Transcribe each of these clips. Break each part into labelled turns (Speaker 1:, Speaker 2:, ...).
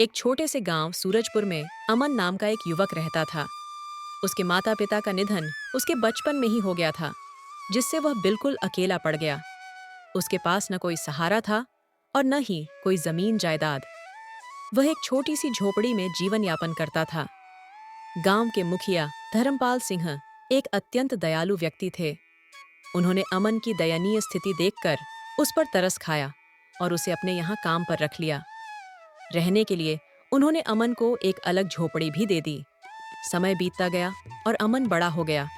Speaker 1: एक छोटे से गांव सूरजपुर में अमन नाम का एक युवक रहता था। उसके माता पिता का निधन उसके बचपन में ही हो गया था, जिससे वह बिल्कुल अकेला पड़ गया। उसके पास न कोई सहारा था और न ही कोई जमीन जायदाद। वह एक छोटी सी झोपड़ी में जीवन यापन करता था। गांव के मुखिया धर्मपाल सिंह एक अत्यंत दयालु व्यक्ति थे। उन्होंने अमन की दयनीय स्थिति देखकर उस पर तरस खाया और उसे अपने यहाँ काम पर रख लिया। रहने के लिए उन्होंने अमन को एक अलग झोपड़ी भी दे दी। समय बीतता गया और अमन बड़ा हो गया।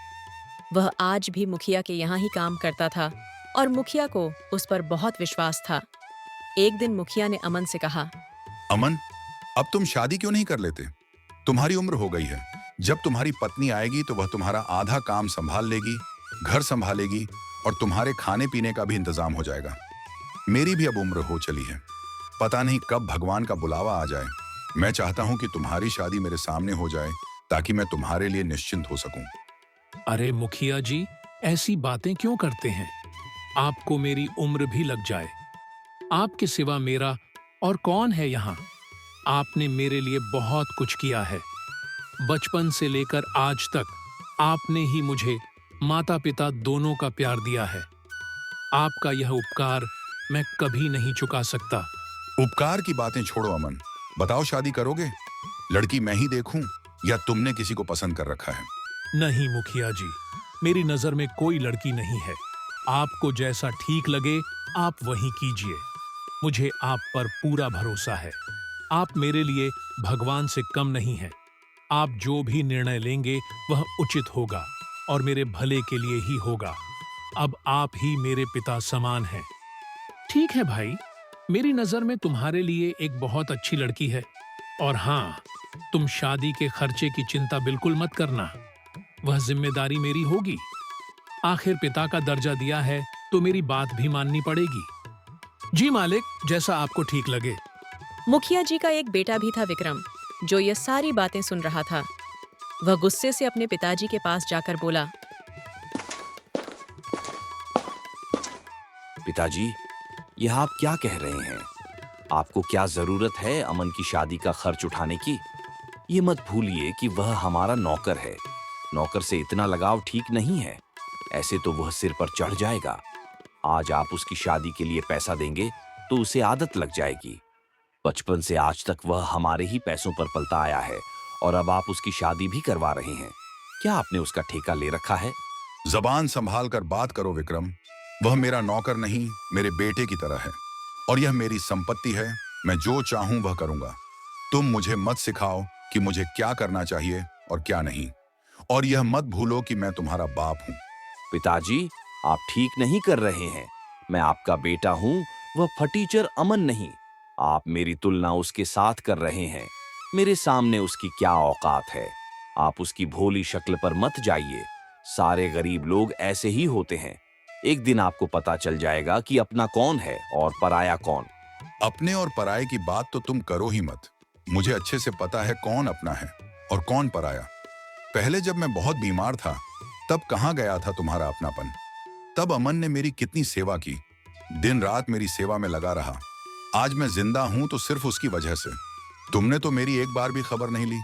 Speaker 1: वह आज भी मुखिया के यहाँ ही काम करता था और मुखिया को उस पर बहुत विश्वास था। एक दिन मुखिया ने अमन से कहा,
Speaker 2: अमन, अब तुम शादी क्यों नहीं कर लेते? तुम्हारी उम्र हो गई है। जब तुम्हारी पत्नी आएगी तो वह तुम्हारा आधा काम संभाल लेगी, घर संभालेगी और तुम्हारे खाने पीने का भी इंतजाम हो जाएगा। मेरी भी अब उम्र हो चली है। पता नहीं कब भगवान का बुलावा आ जाए। मैं चाहता हूं कि तुम्हारी शादी मेरे सामने हो जाए ताकि मैं तुम्हारे लिए निश्चिंत हो सकूं।
Speaker 3: अरे मुखिया जी, ऐसी बातें क्यों करते हैं? आपको मेरी उम्र भी लग जाए। आपके सिवा मेरा और कौन है यहाँ? आपने मेरे लिए बहुत कुछ किया है। बचपन से लेकर आज तक आपने ही मुझे माता पिता दोनों का प्यार दिया है। आपका यह उपकार मैं कभी नहीं चुका सकता।
Speaker 2: उपकार की बातें छोड़ो अमन, बताओ शादी करोगे? लड़की मैं ही देखूं या तुमने किसी को पसंद कर रखा है?
Speaker 3: नहीं मुखिया जी, मेरी नजर में कोई लड़की नहीं है। आपको जैसा ठीक लगे आप वही कीजिए। मुझे आप पर पूरा भरोसा है। आप मेरे लिए भगवान से कम नहीं हैं। आप जो भी निर्णय लेंगे वह उचित होगा और मेरे भले के लिए ही होगा। अब आप ही मेरे पिता समान हैं। ठीक है भाई, मेरी नजर में तुम्हारे लिए एक बहुत अच्छी लड़की है। और हाँ, तुम शादी के खर्चे की चिंता बिल्कुल मत करना। वह जिम्मेदारी मेरी होगी। आखिर पिता का दर्जा दिया है तो मेरी बात भी माननी पड़ेगी। जी मालिक, जैसा आपको ठीक लगे।
Speaker 1: मुखिया जी का एक बेटा भी था विक्रम, जो ये सारी बातें सुन रहा था। वह गुस्से से अपने पिताजी के पास जाकर बोला,
Speaker 4: पिताजी, यह आप क्या कह रहे हैं? आपको क्या जरूरत है अमन की शादी का खर्च उठाने की? ये मत भूलिए कि वह हमारा नौकर है। नौकर से इतना लगाव ठीक नहीं है। ऐसे तो वह सिर पर चढ़ जाएगा। आज आप उसकी शादी के लिए पैसा देंगे तो उसे आदत लग जाएगी। बचपन से आज तक वह हमारे ही पैसों पर पलता आया है और अब आप उसकी शादी भी करवा रहे हैं। क्या आपने उसका ठेका ले रखा है?
Speaker 2: जबान संभाल कर बात करो विक्रम। वह मेरा नौकर नहीं, मेरे बेटे की तरह है और यह मेरी संपत्ति है। मैं जो चाहूं वह करूंगा। तुम मुझे मत सिखाओ कि मुझे क्या करना चाहिए और क्या नहीं। और यह मत भूलो कि मैं तुम्हारा बाप हूं।
Speaker 4: पिताजी, आप ठीक नहीं कर रहे हैं। मैं आपका बेटा हूं, वह फटीचर अमन नहीं। आप मेरी तुलना उसके साथ कर रहे हैं। मेरे सामने उसकी क्या औकात है? आप उसकी भोली शक्ल पर मत जाइए। सारे गरीब लोग ऐसे ही होते हैं। एक दिन आपको पता चल जाएगा कि अपना कौन है और पराया कौन।
Speaker 2: अपने और पराये की बात तो तुम करो ही मत। मुझे अच्छे से पता है कौन अपना है और कौन पराया। पहले जब मैं बहुत बीमार था तब कहाँ गया था तुम्हारा अपनापन? तब अमन ने मेरी कितनी सेवा की, दिन रात मेरी सेवा में लगा रहा। आज मैं जिंदा हूं तो सिर्फ उसकी वजह से। तुमने तो मेरी एक बार भी खबर नहीं ली।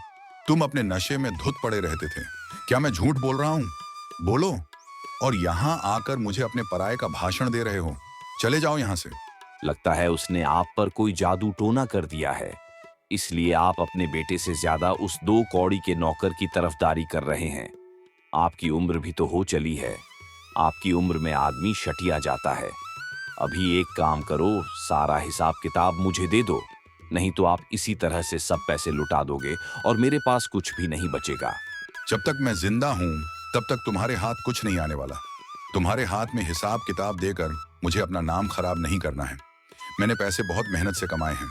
Speaker 2: तुम अपने नशे में धुत पड़े रहते थे। क्या मैं झूठ बोल रहा हूं? बोलो। और यहाँ आकर मुझे अपने पराये का भाषण दे रहे हो। चले जाओ यहाँ से।
Speaker 4: लगता है उसने आप पर कोई जादू टोना कर दिया है। इसलिए आप अपने बेटे से ज्यादा उस 2 कौड़ी के नौकर की तरफदारी कर रहे हैं। आपकी उम्र भी तो हो चली है। आपकी उम्र में आदमी शटिया जाता है। अभी एक काम करो, सारा हिसाब किताब मुझे दे दो, नहीं तो आप इसी तरह से सब पैसे लुटा दोगे और मेरे पास कुछ भी नहीं बचेगा।
Speaker 2: जब तक मैं जिंदा हूं तब तक तुम्हारे हाथ कुछ नहीं आने वाला। तुम्हारे हाथ में हिसाब किताब देकर मुझे अपना नाम खराब नहीं करना है। मैंने पैसे बहुत मेहनत से कमाए हैं।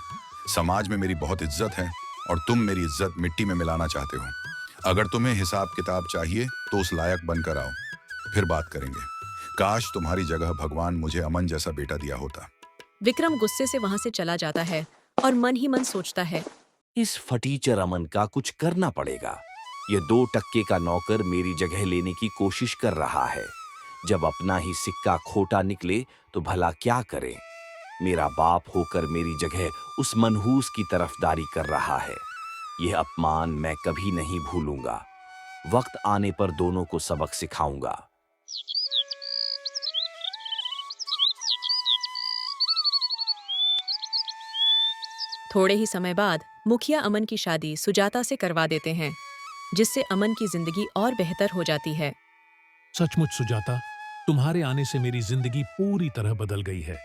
Speaker 2: समाज में मेरी बहुत इज्जत है और तुम मेरी इज्जत मिट्टी में मिलाना चाहते हो। अगर तुम्हें हिसाब किताब चाहिए तो उस लायक बनकर आओ, फिर बात करेंगे। काश तुम्हारी जगह भगवान मुझे अमन जैसा बेटा दिया होता।
Speaker 1: विक्रम गुस्से से वहां से चला जाता है और मन ही मन सोचता है,
Speaker 4: इस फटीचर अमन का कुछ करना पड़ेगा। यह 2 टक्के का नौकर मेरी जगह लेने की कोशिश कर रहा है। जब अपना ही सिक्का खोटा निकले तो भला क्या करे। मेरा बाप होकर मेरी जगह उस मनहूस की तरफदारी कर रहा है। यह अपमान मैं कभी नहीं भूलूंगा। वक्त आने पर दोनों को सबक सिखाऊंगा।
Speaker 1: थोड़े ही समय बाद मुखिया अमन की शादी सुजाता से करवा देते हैं, जिससे अमन की जिंदगी और बेहतर हो जाती है।
Speaker 3: सचमुच सुजाता, तुम्हारे आने से मेरी जिंदगी पूरी तरह बदल गई है।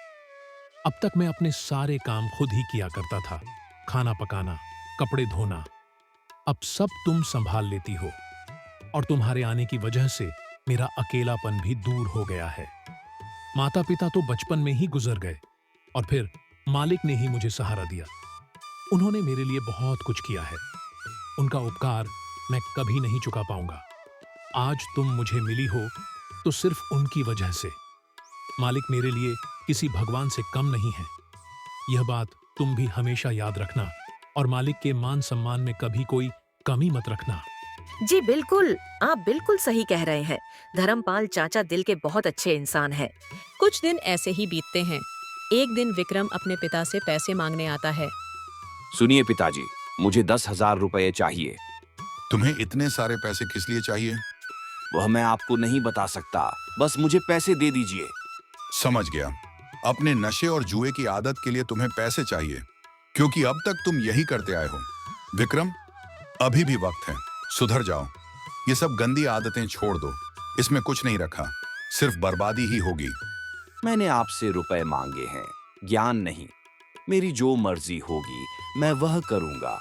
Speaker 3: अब तक मैं अपने सारे काम खुद ही किया करता था, खाना पकाना, कपड़े धोना। अब सब तुम संभाल लेती हो, और तुम्हारे आने की वजह से मेरा अकेलापन भी दूर हो गया है। माता पिता तो बचपन में ही गुजर गए, और फिर मालिक ने ही मुझे सहारा दिया। उन्होंने मेरे लिए बहुत कुछ किया है। उनका उपकार मैं कभी नहीं चुका पाऊंगा। आज तुम मुझे मिली हो तो सिर्फ उनकी वजह से। मालिक मेरे लिए किसी भगवान से कम नहीं है। यह बात तुम भी हमेशा याद रखना, और मालिक के मान सम्मान में कभी कोई कमी मत रखना।
Speaker 5: जी बिल्कुल, आप बिल्कुल सही कह रहे हैं। धर्मपाल चाचा दिल के बहुत अच्छे इंसान हैं।
Speaker 1: कुछ दिन ऐसे ही बीतते हैं। एक दिन विक्रम अपने पिता से पैसे मांगने आता है।
Speaker 4: सुनिए पिताजी, मुझे 10,000 रुपये चाहिए।
Speaker 2: तुम्हें इतने सारे पैसे किस लिए चाहिए?
Speaker 4: वह मैं आपको नहीं बता सकता, बस मुझे पैसे दे दीजिए।
Speaker 2: समझ गया। अपने नशे और जुए की आदत के लिए तुम्हें पैसे चाहिए, क्योंकि अब तक तुम यही करते आए हो। विक्रम, अभी भी वक्त है, सुधर जाओ। ये सब गंदी आदतें छोड़ दो। इसमें कुछ नहीं रखा, सिर्फ बर्बादी ही होगी।
Speaker 4: मैंने आपसे रुपए मांगे हैं, ज्ञान नहीं। मेरी जो मर्जी होगी मैं वह करूंगा।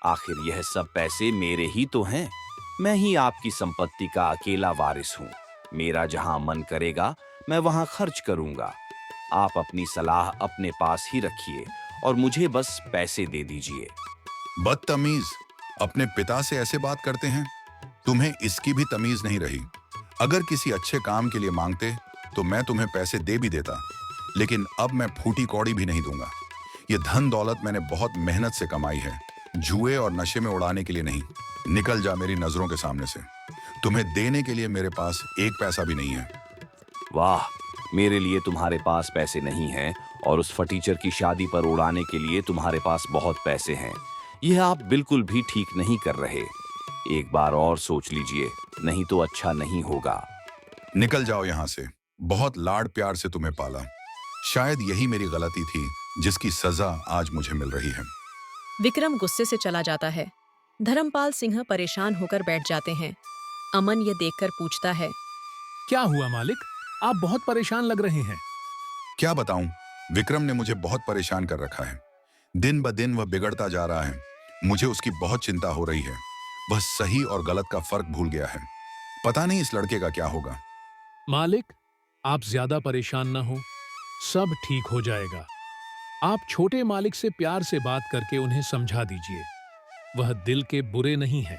Speaker 4: आखिर यह सब पैसे मेरे ही तो हैं। मैं ही आपकी संपत्ति का अकेला वारिस हूँ। मेरा जहां मन करेगा मैं वहां खर्च करूंगा। आप अपनी सलाह अपने पास ही रखिए और मुझे बस पैसे दे दीजिए।
Speaker 2: बदतमीज, अपने पिता से ऐसे बात करते हैं? तुम्हें इसकी भी तमीज नहीं रही। अगर किसी अच्छे काम के लिए मांगते तो मैं तुम्हें पैसे दे भी देता, लेकिन अब मैं फूटी कौड़ी भी नहीं दूंगा। ये धन दौलत मैंने बहुत मेहनत से कमाई है, जुए और नशे में उड़ाने के लिए नहीं। निकल जा मेरी नजरों के सामने से। तुम्हें देने के लिए मेरे पास एक पैसा भी नहीं है।
Speaker 4: वाह, मेरे लिए तुम्हारे पास पैसे नहीं हैं और उस फटीचर की शादी पर उड़ाने के लिए तुम्हारे पास बहुत पैसे हैं। यह आप बिल्कुल भी ठीक नहीं कर रहे। एक बार और सोच लीजिए, नहीं तो अच्छा नहीं होगा।
Speaker 2: निकल जाओ यहाँ से। बहुत लाड प्यार से तुम्हें पाला। शायद यही मेरी गलती थी जिसकी सजा आज मुझे मिल रही है।
Speaker 1: विक्रम गुस्से से चला जाता है। धर्मपाल सिंह परेशान होकर बैठ जाते हैं। अमन ये देखकर पूछता है,
Speaker 3: क्या हुआ मालिक? आप बहुत परेशान लग रहे हैं।
Speaker 2: क्या बताऊं, विक्रम ने मुझे बहुत परेशान कर रखा है। दिन ब दिन वह बिगड़ता जा रहा है। मुझे उसकी बहुत चिंता हो रही है। वह सही और गलत का फर्क भूल गया है। पता नहीं इस लड़के का क्या होगा।
Speaker 3: मालिक, आप ज्यादा परेशान न हो, सब ठीक हो जाएगा। आप छोटे मालिक से प्यार से बात करके उन्हें समझा दीजिए। वह दिल के बुरे नहीं हैं।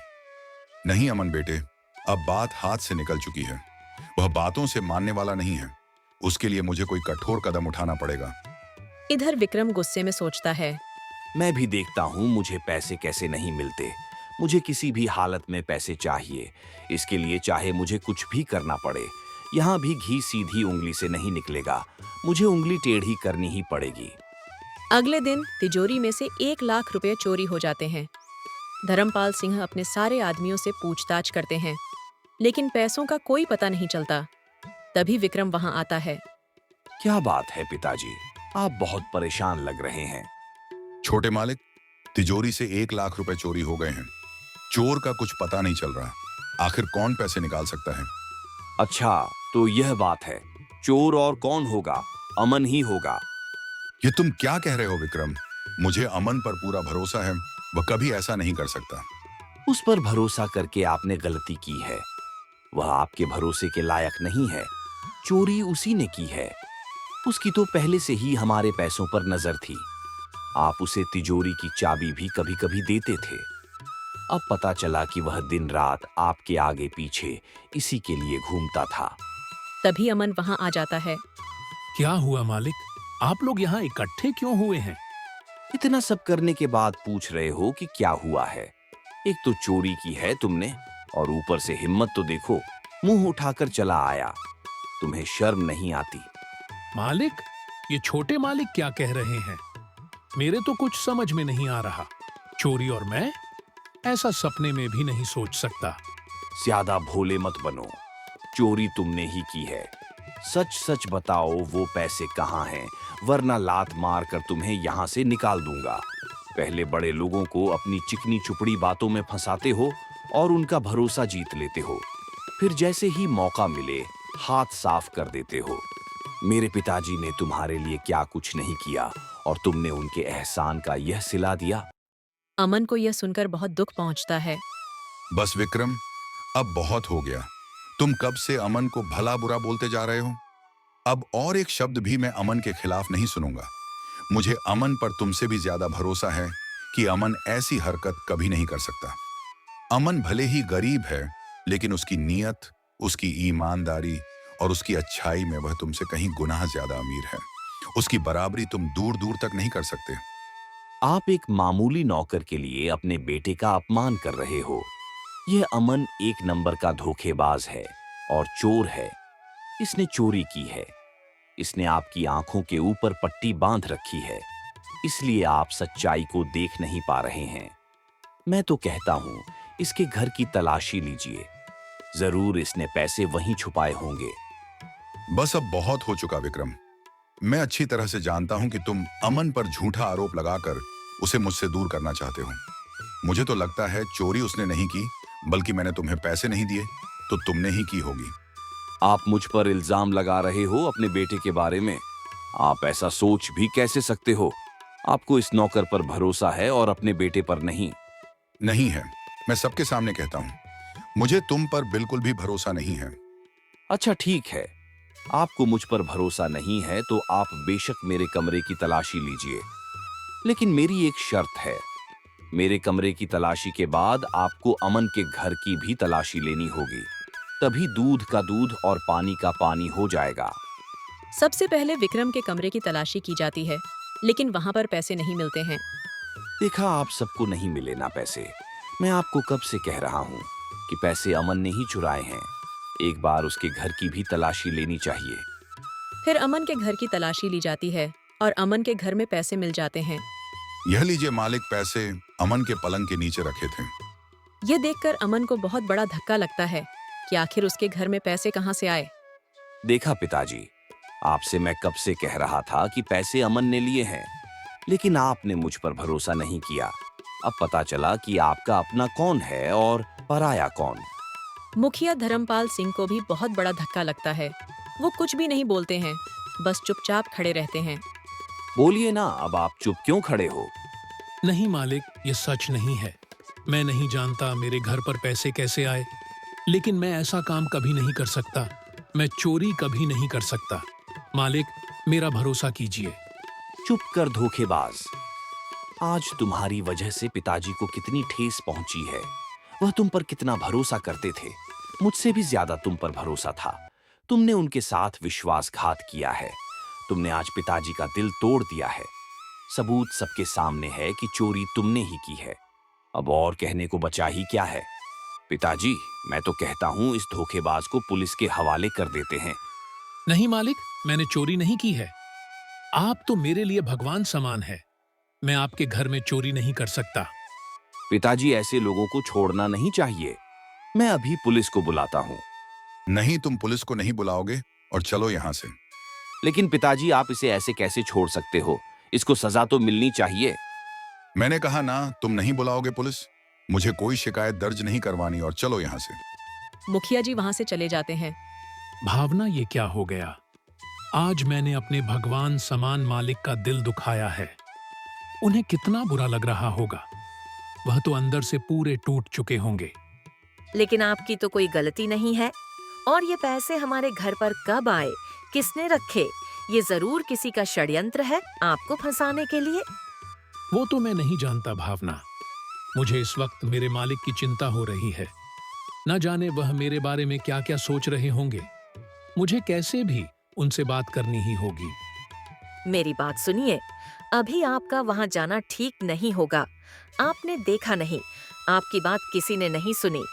Speaker 2: नहीं अमन बेटे, अब बात हाथ से निकल चुकी है। वह बातों से मानने वाला नहीं है। उसके लिए मुझे कोई कठोर कदम उठाना पड़ेगा।
Speaker 1: इधर विक्रम गुस्से में सोचता है,
Speaker 4: मैं भी देखता हूँ मुझे पैसे कैसे नहीं मिलते। मुझे किसी भी हालत में पैसे चाहिए। इसके लिए चाहे मुझे कुछ भी करना पड़े। यहाँ भी घी सीधी उंगली से नहीं निकलेगा। मुझे उंगली टेढ़ी करनी ही पड़ेगी।
Speaker 1: अगले दिन तिजोरी में से 1 लाख रुपए चोरी हो जाते हैं। धर्मपाल सिंह अपने सारे आदमियों से पूछताछ करते हैं, लेकिन पैसों का कोई पता नहीं चलता। तभी विक्रम वहां आता है।
Speaker 4: क्या बात है पिताजी, आप बहुत परेशान लग रहे हैं।
Speaker 2: छोटे मालिक, तिजोरी से 1 लाख रुपए चोरी हो गए हैं। चोर का कुछ पता नहीं चल रहा। आखिर कौन पैसे निकाल सकता है?
Speaker 4: अच्छा, तो यह बात है। चोर और कौन होगा? अमन ही होगा।
Speaker 2: ये तुम क्या कह रहे हो विक्रम? मुझे अमन पर पूरा भरोसा है। वह कभी ऐसा नहीं कर सकता।
Speaker 4: उस पर भरोसा करके आपने गलती की है। वह आपके भरोसे के लायक नहीं है। चोरी उसी ने की है। उसकी तो पहले से ही हमारे पैसों पर नजर थी। आप उसे तिजोरी की चाबी भी कभी-कभी देते थे। अब पता चला कि वह दिन रात आपके आगे पीछे इसी के लिए घूमता था।
Speaker 1: तभी अमन वहां आ जाता है।
Speaker 3: क्या हुआ मालिक? आप लोग यहाँ इकट्ठे क्यों हुए हैं?
Speaker 4: इतना सब करने के बाद पूछ रहे हो कि क्या हुआ है? एक तो चोरी की है तुमने, और ऊपर से हिम्मत तो देखो, मुंह उठाकर चला आया। तुम्हें शर्म नहीं आती?
Speaker 3: मालिक, ये छोटे मालिक क्या कह रहे हैं? मेरे तो कुछ समझ में नहीं आ रहा। चोरी और मैं ऐसा सपने में भी नहीं सोच सकता।
Speaker 4: ज्यादा भोले मत बनो। चोरी तुमने ही की है। सच सच बताओ वो पैसे कहाँ हैं, वरना लात मार कर तुम्हें यहाँ से निकाल दूंगा। पहले बड़े लोगों को अपनी चिकनी चुपड़ी बातों में फंसाते हो और उनका भरोसा जीत लेते हो, फिर जैसे ही मौका मिले हाथ साफ कर देते हो। मेरे पिताजी ने तुम्हारे लिए क्या कुछ नहीं किया और तुमने उनके एहसान का यह सिला दिया।
Speaker 1: अमन को यह सुनकर बहुत दुख पहुंचता है।
Speaker 2: बस विक्रम, अब बहुत हो गया। तुम कब से अमन को भला बुरा बोलते जा रहे हो। अब और एक शब्द भी मैं अमन के खिलाफ नहीं सुनूंगा। मुझे अमन पर तुमसे भी ज्यादा भरोसा है कि अमन ऐसी हरकत कभी नहीं कर सकता। अमन भले ही गरीब है, लेकिन उसकी नीयत, उसकी ईमानदारी और उसकी अच्छाई में वह तुमसे कहीं गुना ज्यादा अमीर है। उसकी बराबरी तुम दूर दूर तक नहीं कर सकते।
Speaker 4: आप एक मामूली नौकर के लिए अपने बेटे का अपमान कर रहे हो। यह अमन एक नंबर का धोखेबाज है और चोर है। इसने चोरी की है। इसने आपकी आंखों के ऊपर पट्टी बांध रखी है, इसलिए आप सच्चाई को देख नहीं पा रहे हैं। मैं तो कहता हूं, इसके घर की तलाशी लीजिए। जरूर इसने पैसे वहीं छुपाए होंगे।
Speaker 2: बस अब बहुत हो चुका विक्रम। मैं अच्छी तरह से जानता हूं कि तुम अमन पर झूठा आरोप लगाकर उसे मुझसे दूर करना चाहते हो। मुझे तो लगता है चोरी उसने नहीं की, बल्कि मैंने तुम्हें पैसे नहीं दिए तो तुमने ही की होगी।
Speaker 4: आप मुझ पर इल्जाम लगा रहे हो अपने बेटे के बारे में। आप ऐसा सोच भी कैसे सकते हो? आपको इस नौकर पर भरोसा है और अपने बेटे पर नहीं।
Speaker 2: नहीं है, मैं सबके सामने कहता हूं, मुझे तुम पर बिल्कुल भी भरोसा नहीं है।
Speaker 4: अच्छा ठीक है, आपको मुझ पर भरोसा नहीं है तो आप बेशक मेरे कमरे की तलाशी लीजिए, लेकिन मेरी एक शर्त है। मेरे कमरे की तलाशी के बाद आपको अमन के घर की भी तलाशी लेनी होगी, तभी दूध का दूध और पानी का पानी हो जाएगा।
Speaker 1: सबसे पहले विक्रम के कमरे की तलाशी की जाती है, लेकिन वहां पर पैसे नहीं मिलते हैं।
Speaker 4: देखा, आप सबको नहीं मिले ना पैसे। मैं आपको कब से कह रहा हूं कि पैसे अमन ने ही चुराए हैं। एक बार उसके घर की भी तलाशी लेनी चाहिए।
Speaker 1: फिर अमन के घर की तलाशी ली जाती है और अमन के घर में पैसे मिल जाते हैं।
Speaker 2: यह लीजिए मालिक, पैसे अमन के पलंग के नीचे रखे थे।
Speaker 1: यह देखकर अमन को बहुत बड़ा धक्का लगता है कि आखिर उसके घर में पैसे कहाँ से आए।
Speaker 4: देखा पिताजी, आपसे मैं कब से कह रहा था कि पैसे अमन ने लिए हैं, लेकिन आपने मुझ पर भरोसा नहीं किया। अब पता चला कि आपका अपना कौन है और पराया कौन।
Speaker 1: मुखिया धर्मपाल सिंह को भी बहुत बड़ा धक्का लगता है। वो कुछ भी नहीं बोलते हैं, बस चुपचाप खड़े रहते हैं।
Speaker 4: बोलिए ना, अब आप चुप क्यों खड़े हो?
Speaker 3: नहीं मालिक, ये सच नहीं है। मैं नहीं जानता मेरे घर पर पैसे कैसे आए, लेकिन मैं ऐसा काम कभी नहीं कर सकता। मैं चोरी कभी नहीं कर सकता। मालिक, मेरा भरोसा कीजिए।
Speaker 4: चुप कर धोखेबाज। आज तुम्हारी वजह से पिताजी को कितनी ठेस पहुंची है। वह तुम पर कितना भरोसा करते थे। मुझसे भी ज्यादा तुम पर भरोसा था। तुमने उनके साथ विश्वासघात किया है। तुमने आज पिताजी का दिल तोड़ दिया है। सबूत सबके सामने है कि चोरी तुमने ही की है। अब और कहने को बचा ही क्या है? पिताजी, मैं तो कहता हूं इस धोखेबाज को पुलिस के हवाले कर देते हैं।
Speaker 3: नहीं मालिक, मैंने चोरी नहीं की है। आप तो मेरे लिए भगवान समान है। मैं आपके घर में चोरी नहीं कर सकता।
Speaker 4: पिताजी, ऐसे लोगों को छोड़ना नहीं चाहिए। मैं अभी पुलिस को बुलाता हूं।
Speaker 2: नहीं, तुम पुलिस को नहीं बुलाओगे और चलो यहाँ से।
Speaker 4: लेकिन पिताजी, आप इसे ऐसे कैसे छोड़ सकते हो? इसको सजा तो मिलनी चाहिए।
Speaker 2: मैंने कहा ना, तुम नहीं बुलाओगे पुलिस। मुझे कोई शिकायत दर्ज नहीं करवानी और चलो यहाँ से।
Speaker 1: मुखिया जी वहां से चले जाते हैं।
Speaker 3: भावना, ये क्या हो गया? आज मैंने अपने भगवान समान मालिक का दिल दुखाया है। उन्हें कितना बुरा लग रहा होगा। वह तो अंदर से पूरे टूट चुके होंगे।
Speaker 5: लेकिन आपकी तो कोई गलती नहीं है। और ये पैसे हमारे घर पर कब आए, किसने रखे? ये जरूर किसी का षड्यंत्र है आपको फंसाने के लिए।
Speaker 3: वो तो मैं नहीं जानता भावना। मुझे इस वक्त मेरे मालिक की चिंता हो रही है। न जाने वह मेरे बारे में क्या क्या सोच रहे होंगे। मुझे कैसे भी उनसे बात करनी ही होगी।
Speaker 5: मेरी बात सुनिए, अभी आपका वहाँ जाना ठीक नहीं होगा। आपने देखा नहीं, आपकी बात किसी ने नहीं सुनी।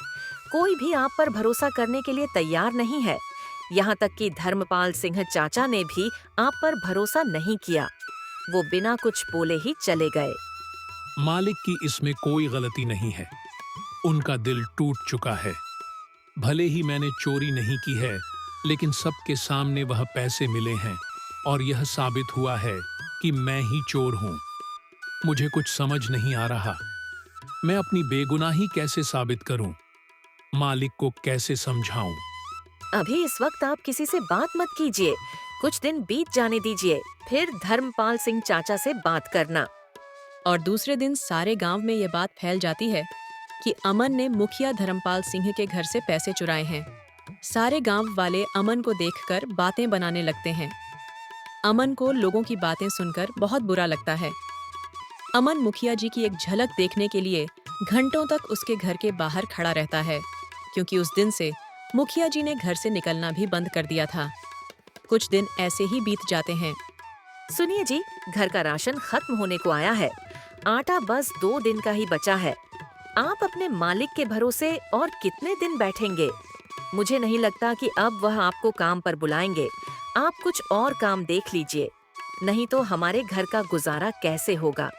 Speaker 5: कोई भी आप पर भरोसा करने के लिए तैयार नहीं है। यहाँ तक कि धर्मपाल सिंह चाचा ने भी आप पर भरोसा नहीं किया। वो बिना कुछ बोले ही चले गए।
Speaker 3: मालिक की इसमें कोई गलती नहीं है। उनका दिल टूट चुका है। भले ही मैंने चोरी नहीं की है, लेकिन सबके सामने वह पैसे मिले हैं और यह साबित हुआ है कि मैं ही चोर हूं। मुझे कुछ समझ नहीं आ रहा। मैं अपनी बेगुनाही कैसे साबित करूं? मालिक को कैसे समझाऊं?
Speaker 5: अभी इस वक्त आप किसी से बात मत कीजिए, कुछ दिन बीत जाने दीजिए, फिर धर्मपाल सिंह चाचा से बात करना।
Speaker 1: और दूसरे दिन सारे गांव में ये बात फैल जाती है कि अमन ने मुखिया धर्मपाल सिंह के घर से पैसे चुराए हैं। सारे गांव वाले अमन को देखकर बातें बनाने लगते हैं। अमन को लोगों की बातें सुनकर बहुत बुरा लगता है। अमन मुखिया जी की एक झलक देखने के लिए घंटों तक उसके घर के बाहर खड़ा रहता है, क्योंकि उस दिन से मुखिया जी ने घर से निकलना भी बंद कर दिया था। कुछ दिन ऐसे ही बीत जाते हैं।
Speaker 5: सुनिए जी, घर का राशन खत्म होने को आया है। आटा बस 2 दिन का ही बचा है। आप अपने मालिक के भरोसे और कितने दिन बैठेंगे? मुझे नहीं लगता कि अब वह आपको काम पर बुलाएंगे। आप कुछ और काम देख लीजिए, नहीं तो हमारे घर का गुजारा कैसे होगा?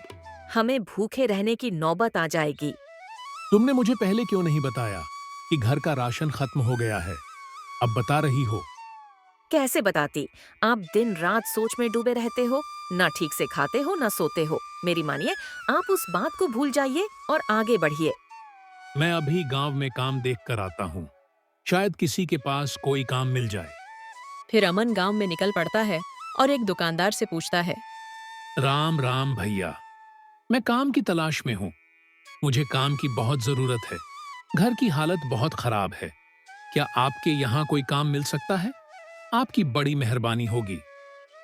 Speaker 5: हमें भूखे रहने की नौबत आ जाएगी।
Speaker 3: तुमने मुझे पहले क्यों नहीं बताया कि घर का राशन खत्म हो गया है? अब बता रही हो।
Speaker 5: कैसे बताती? आप दिन रात सोच में डूबे रहते हो, ना ठीक से खाते हो ना सोते हो। मेरी मानिए, आप उस बात को भूल जाइए और आगे बढ़िए।
Speaker 3: मैं अभी गांव में काम देख कर आता हूँ। शायद किसी के पास कोई काम मिल जाए।
Speaker 1: फिर अमन गांव में निकल पड़ता है और एक दुकानदार से पूछता है।
Speaker 3: राम राम भैया, मैं काम की तलाश में हूँ। मुझे काम की बहुत जरूरत है। घर की हालत बहुत खराब है। क्या आपके यहाँ कोई काम मिल सकता है? आपकी बड़ी मेहरबानी होगी।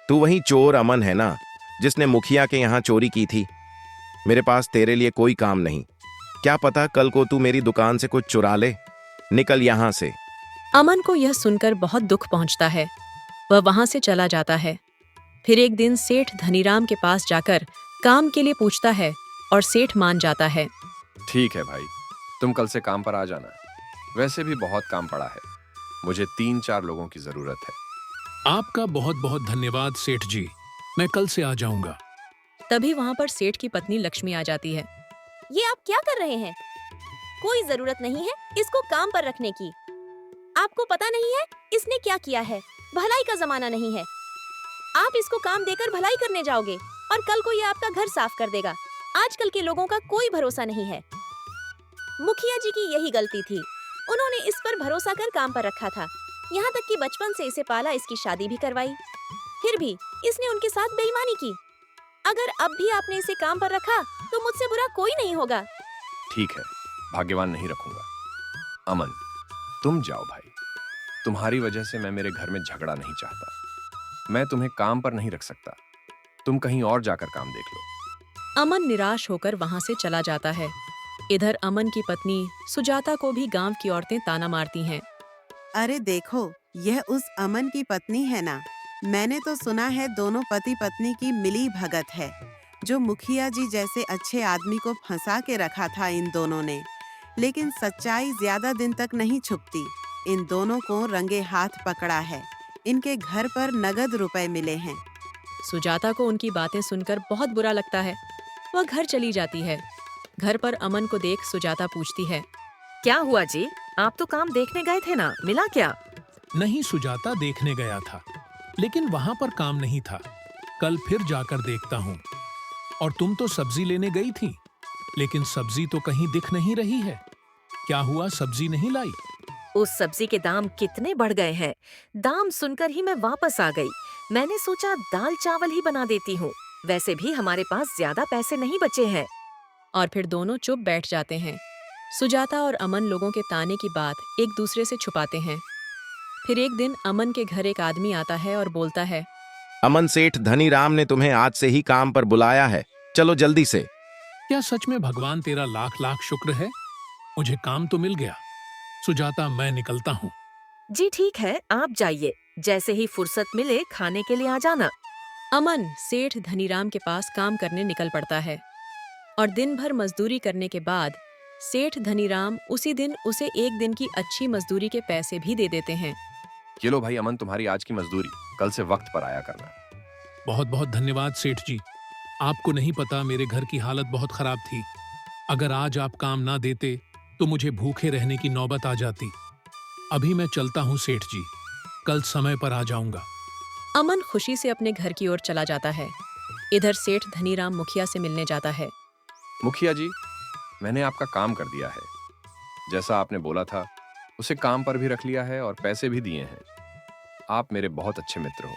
Speaker 6: तू वही चोर अमन है ना, जिसने मुखिया के यहाँ चोरी की थी? मेरे पास तेरे लिए कोई काम नहीं। क्या पता कल को तू मेरी दुकान से कुछ चुरा ले। निकल यहाँ से।
Speaker 1: अमन को यह सुनकर बहुत दुख पहुंचता है। वह वहां से चला जाता है। फिर एक दिन सेठ धनीराम के पास जाकर काम के लिए पूछता है और सेठ मान जाता है।
Speaker 7: ठीक है भाई, तुम कल से काम पर आ जाना। वैसे भी बहुत काम पड़ा है। मुझे 3-4 लोगों की जरूरत है।
Speaker 3: आपका बहुत बहुत धन्यवाद सेठ जी। मैं कल से आ जाऊंगा।
Speaker 1: तभी वहां पर सेठ की पत्नी लक्ष्मी आ जाती है।
Speaker 8: ये आप क्या कर रहे हैं? कोई जरूरत नहीं है इसको काम पर रखने की। आपको पता नहीं है इसने क्या किया है? भलाई का जमाना नहीं है। आप इसको काम देकर भलाई करने जाओगे और कल को ये आपका घर साफ कर देगा। आजकल के लोगों का कोई भरोसा नहीं है। मुखिया जी की यही गलती थी। उन्होंने इस पर भरोसा कर काम पर रखा था। यहाँ तक कि बचपन से इसे पाला, इसकी शादी भी करवाई। फिर भी इसने उनके साथ बेईमानी की। अगर अब भी आपने इसे काम पर रखा तो मुझसे बुरा कोई नहीं होगा।
Speaker 7: ठीक है, भाग्यवान नहीं रखूंगा। अमन, तुम जाओ भाई। तुम्हारी वजह से मैं मेरे घर में झगड़ा नहीं चाहता। मैं तुम्हें काम पर नहीं रख सकता। तुम कहीं और जाकर काम देख लो।
Speaker 1: अमन निराश होकर वहां से चला जाता है। इधर अमन की पत्नी सुजाता को भी गांव की औरतें ताना मारती हैं।
Speaker 9: अरे देखो, यह उस अमन की पत्नी है ना। मैंने तो सुना है दोनों पति पत्नी की मिली भगत है। जो मुखिया जी जैसे अच्छे आदमी को फंसा के रखा था इन दोनों ने। लेकिन सच्चाई ज्यादा दिन तक नहीं छुपती। इन दोनों को रंगे हाथ पकड़ा है। इनके घर पर नगद रुपए मिले हैं।
Speaker 1: सुजाता को उनकी बातें सुनकर बहुत बुरा लगता है। वह घर चली जाती है। घर पर अमन को देख सुजाता पूछती है।
Speaker 5: क्या हुआ जी? आप तो काम देखने गए थे ना, मिला क्या?
Speaker 3: नहीं सुजाता, देखने गया था, लेकिन वहां पर काम नहीं था। कल फिर जाकर देखता हूँ। और तुम तो सब्जी लेने गई थी, लेकिन सब्जी तो कहीं दिख नहीं रही है। क्या हुआ, सब्जी नहीं लाई?
Speaker 5: उस सब्जी के दाम कितने बढ़ गए हैं। दाम सुनकर ही मैं वापस आ गई। मैंने सोचा दाल चावल ही बना देती हूँ। वैसे भी हमारे पास ज्यादा पैसे नहीं बचे हैं।
Speaker 1: और फिर दोनों चुप बैठ जाते हैं। सुजाता और अमन लोगों के ताने की बात एक दूसरे से छुपाते हैं। फिर एक दिन अमन के घर एक आदमी आता है और बोलता है।
Speaker 6: अमन, सेठ धनीराम ने तुम्हें आज से ही काम पर बुलाया है। चलो जल्दी से।
Speaker 3: क्या सच में भगवान तेरा लाख लाख शुक्र है? मुझे काम तो मिल गया। सुजाता, मैं निकलता हूँ।
Speaker 5: जी ठीक है, आप जाइए। जैसे ही फुर्सत मिले खाने के लिए आ जाना।
Speaker 1: अमन सेठ धनीराम के पास काम करने निकल पड़ता है और दिन भर मजदूरी करने के बाद सेठ धनीराम उसी दिन उसे एक दिन की अच्छी मजदूरी के पैसे भी दे देते हैं।
Speaker 7: ये लो भाई अमन, तुम्हारी आज की मजदूरी। कल से वक्त पर आया करना।
Speaker 3: बहुत बहुत धन्यवाद सेठ जी। आपको नहीं पता मेरे घर की हालत बहुत खराब थी। अगर आज आप काम ना देते तो मुझे भूखे रहने की नौबत आ जाती। अभी मैं चलता हूँ सेठ जी, कल समय पर आ जाऊंगा।
Speaker 1: अमन खुशी से अपने घर की ओर चला जाता है। इधर सेठ धनीराम मुखिया से मिलने जाता है।
Speaker 7: मुखिया जी, मैंने आपका काम कर दिया है। जैसा आपने बोला था उसे काम पर भी रख लिया है और पैसे भी दिए हैं। आप मेरे बहुत अच्छे मित्र हो,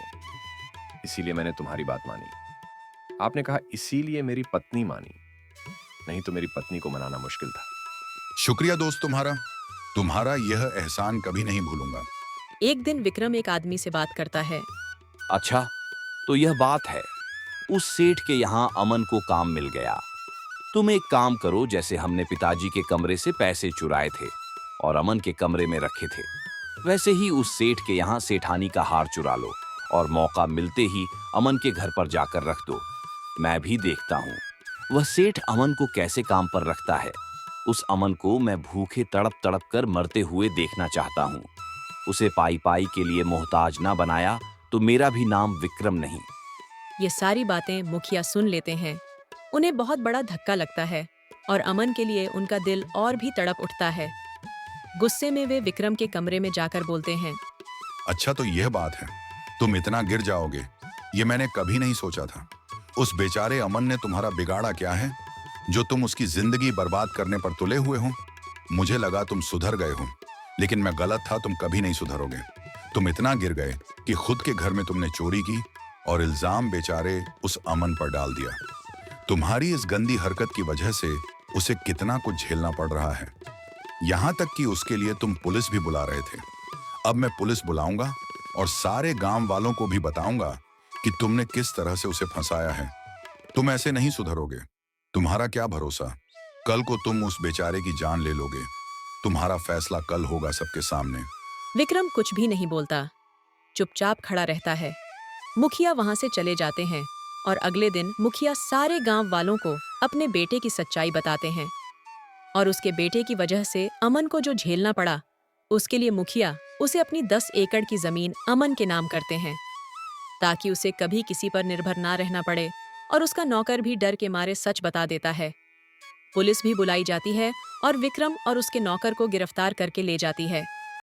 Speaker 7: इसीलिए मैंने तुम्हारी बात मानी। आपने कहा इसीलिए मेरी पत्नी मानी, नहीं तो मेरी पत्नी को मनाना मुश्किल था।
Speaker 2: शुक्रिया दोस्त तुम्हारा यह एहसान कभी नहीं भूलूंगा।
Speaker 1: एक दिन विक्रम एक आदमी से बात करता है।
Speaker 4: अच्छा, तो यह बात है। उस सेठ के यहाँ अमन को काम मिल गया। तुम एक काम करो, जैसे हमने पिताजी के कमरे से पैसे चुराए थे और अमन के कमरे में रखे थे, वैसे ही उस सेठ के यहाँ सेठानी का हार चुरा लो और मौका मिलते ही अमन के घर पर जाकर रख दो। मैं भी देखता हूँ वह सेठ अमन को कैसे काम पर रखता है। उस अमन को मैं भूखे तड़प तड़प कर मरते हुए देखना चाहता हूँ। उसे पाई पाई के लिए मोहताज ना बनाया तो मेरा भी नाम विक्रम नहीं।
Speaker 1: ये सारी बातें मुखिया सुन लेते हैं। उन्हें बहुत बड़ा धक्का लगता है और अमन के लिए उनका दिल और भी तड़प उठता है। गुस्से में वे विक्रम के कमरे में जाकर बोलते हैं।
Speaker 2: अच्छा तो यह बात है, तुम इतना गिर जाओगे ये मैंने कभी नहीं सोचा था। उस बेचारे अमन ने तुम्हारा बिगाड़ा क्या है जो तुम उसकी जिंदगी बर्बाद करने पर तुले हुए हो? मुझे लगा तुम सुधर गए हो, लेकिन मैं गलत था। तुम कभी नहीं सुधरोगे। तुम इतना गिर गए कि खुद के घर में तुमने चोरी की और इल्जाम बेचारे उस अमन पर डाल दिया। तुम्हारी इस गंदी हरकत की वजह से उसे कितना कुछ झेलना पड़ रहा है, यहाँ तक कि उसके लिए तुम पुलिस भी बुला रहे थे। अब मैं पुलिस बुलाऊंगा और सारे गांव वालों को भी बताऊंगा कि तुमने किस तरह से उसे फंसाया है। तुम ऐसे नहीं सुधरोगे। तुम्हारा क्या भरोसा, कल को तुम उस बेचारे की जान ले लोगे। तुम्हारा फैसला कल होगा सबके सामने।
Speaker 1: विक्रम कुछ भी नहीं बोलता, चुपचाप खड़ा रहता है। मुखिया वहां से चले जाते हैं और अगले दिन मुखिया सारे गांव वालों को अपने बेटे की सच्चाई बताते हैं और उसके बेटे की वजह से अमन को जो झेलना पड़ा, उसके लिए मुखिया उसे अपनी 10 एकड़ की जमीन अमन के नाम करते हैं ताकि उसे कभी किसी पर निर्भर ना रहना पड़े। और उसका नौकर भी डर के मारे सच बता देता है। पुलिस भी बुलाई जाती है और विक्रम और उसके नौकर को गिरफ्तार करके ले जाती है।